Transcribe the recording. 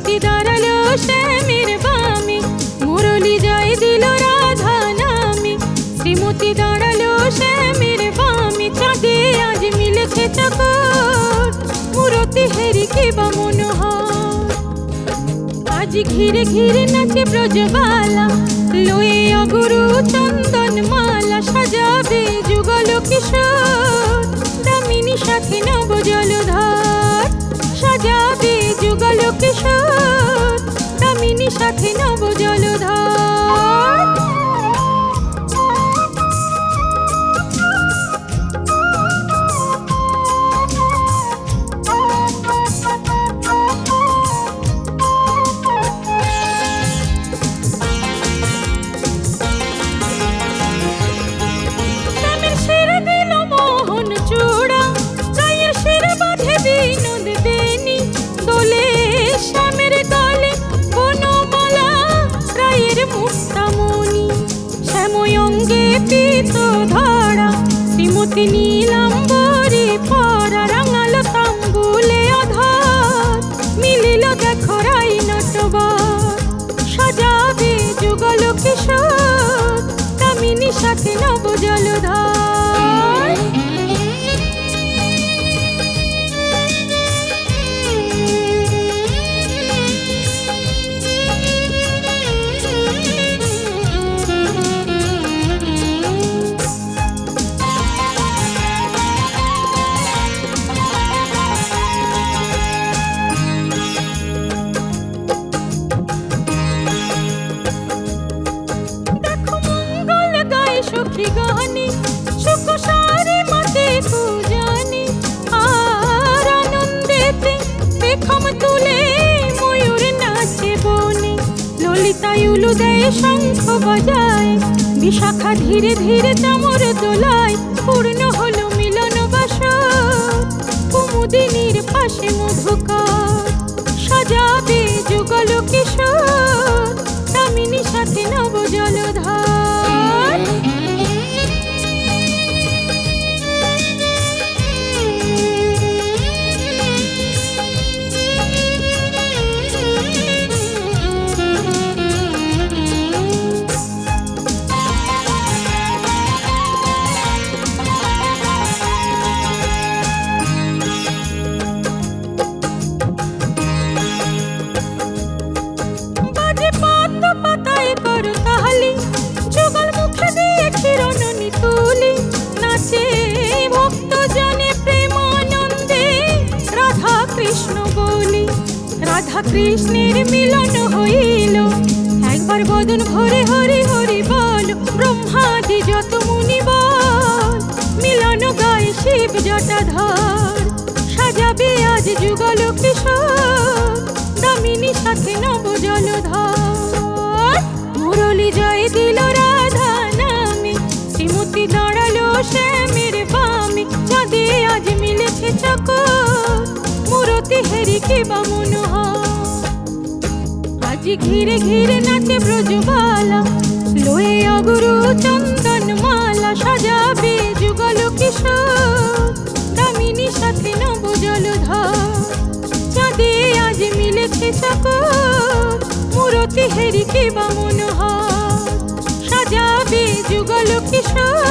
শ্রীমতী দাঁড়ালো শ্যামের বামে, মুরলি জয় দিল রাধা নামে। শ্রীমতী দাঁড়ালো শ্যামের বামে, চাঁদে আজ মিলেছে চকর, মূরতি হেরি কি বা মনোহর। আজ ঘিরে ঘিরে নাচে ব্রজবালা, লয়ে অগুরু চন্দন মালা। সাজাবে যুগল কিশোর, দামিনী সাথে নব জলধর। সাজাবে যুগল কিশোর, দামিনী সাথে নব জলধর। শ্রীমতী নীলাম্বরে পরা, রাঙালো তাম্বুলে অধর। মিলিল দেখো রাই নটবর, সাজাবে যুগল কিশোর, দামিনী সাথে নব জলধর। সখী গানে সুখ সারে মাতে পূজানি, আর আনন্দেতে পেখম তুলে ময়ূর নাচে বনে। ললিতা উলু দেয় শঙ্খ বাজায়, বিশাখা ধীরে ধীরে চামর দোলায়। পূর্ণ হলো মিলন বাসর, কুমুদিনীর পাশে মধুকর। সাজাবে যুগল কিশোর, দামিনী সাথে নব জলধর। রাধা কৃষ্ণের মিলন হইল, একবার বদন ভরে হরি হরি বল। ব্রহ্মাদি যত মুনি বল, মিলন গায়ে শিব জটাধর। সাজাবে আজ যুগল কিশোর, দামিনী সাথে নব জলধর। মুরলি জয় দিল রাধা নামে, শ্রীমতী দাঁড়ালো শ্যামের বামে। চাঁদে আজ মিলেছে চকর, মূরতি হেরি কি বা মনোহর। আজ ঘিরে ঘিরে নাচে ব্রজবালা, লয়ে অগুরু চন্দন মালা। সাজাবে যুগল কিশোর, দামিনী সাথে নব জলধর। চাঁদে আজ মিলেছে চকর, মূরতি হেরি কি বা মনোহর। সাজাবে যুগল কিশোর।